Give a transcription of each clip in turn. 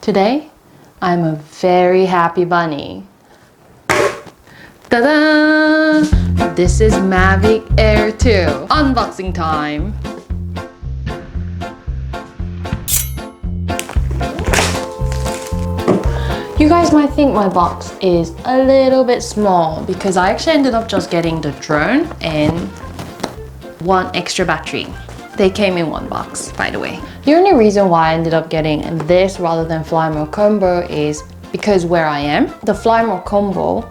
Today, I'm a very happy bunny. Ta-da! This is Mavic Air 2. Unboxing time. You guys might think my box is a little bit small because I actually ended up just getting the drone and one extra battery. They came in one box, by the way. The only reason why I ended up getting this rather than Fly More Combo is because where I am, the Fly More Combo,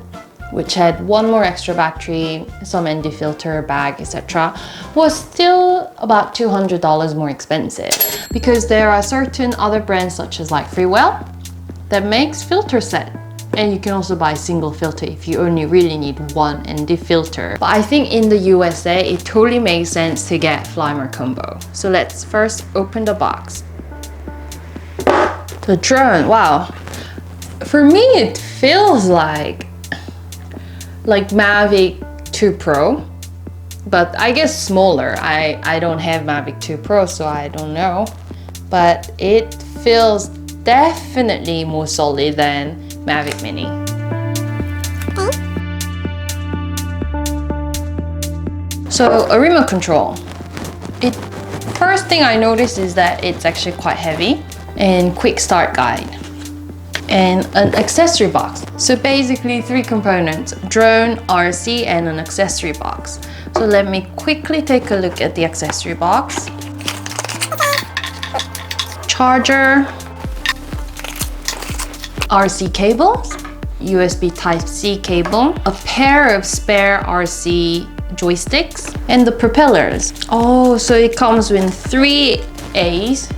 which had one more extra battery, some ND filter, bag, etc., was still about $200 more expensive because there are certain other brands such as like Freewell that makes filter set. And you can also buy single filter if you only really need one ND filter. But I think in the USA, it totally makes sense to get Fly More Combo. So let's first open the box. The drone, wow. For me, it feels like Mavic 2 Pro, but I guess smaller. I don't have Mavic 2 Pro, so I don't know. But it feels definitely more solid than Mavic Mini. So a remote control. First thing I noticed is that it's actually quite heavy, and quick start guide and an accessory box. So basically 3 components: drone, RC, and an accessory box. So let me quickly take a look at the accessory box. Charger, RC cables, USB Type-C cable, a pair of spare RC joysticks, and the propellers. Oh, so it comes with 3 A's,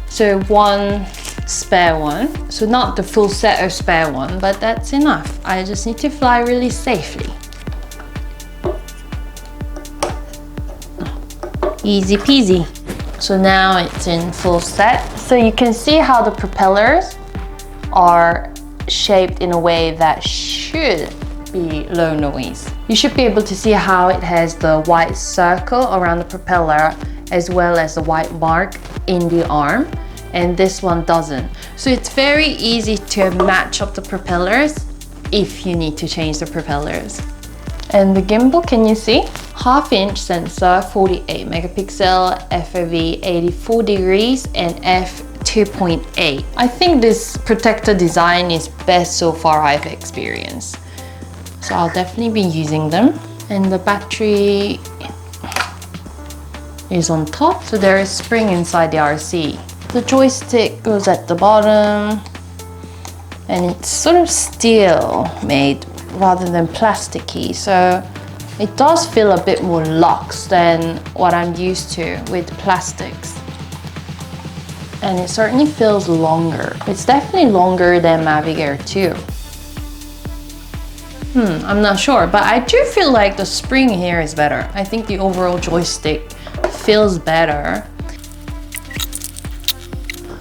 so 1 spare one. So not the full set of spare one, but that's enough. I just need to fly really safely. Easy peasy. So now it's in full set. So you can see how the propellers are shaped in a way that should be low noise. You should be able to see how it has the white circle around the propeller as well as the white mark in the arm, and this one doesn't. So it's very easy to match up the propellers if you need to change the propellers. And the gimbal, can you see? 1/2-inch sensor, 48 megapixel, FOV 84 degrees, and f2.8. I think this protector design is best so far I've experienced. So I'll definitely be using them. And the battery is on top, so there is spring inside the RC. The joystick goes at the bottom, and it's sort of steel made rather than plasticky, so it does feel a bit more luxe than what I'm used to with plastics. And it certainly feels longer. It's definitely longer than Mavic Air 2. I'm not sure, but I do feel like the spring here is better. I think the overall joystick feels better.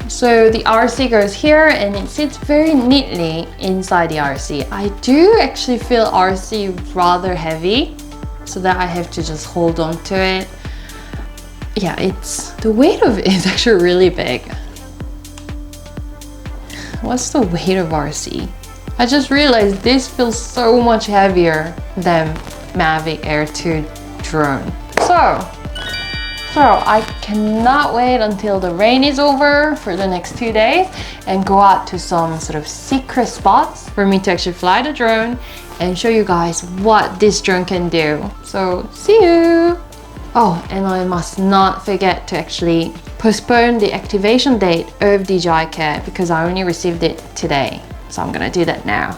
So the RC goes here and it sits very neatly inside the RC. I do actually feel RC rather heavy, so that I have to just hold on to it. Yeah, the weight of it is actually really big. What's the weight of RC? I just realized this feels so much heavier than Mavic Air 2 drone. So I cannot wait until the rain is over for the next 2 days and go out to some sort of secret spots for me to actually fly the drone and show you guys what this drone can do. So see you! Oh, and I must not forget to actually postpone the activation date of Dji Mavic Air because I only received it today. So I'm gonna do that now.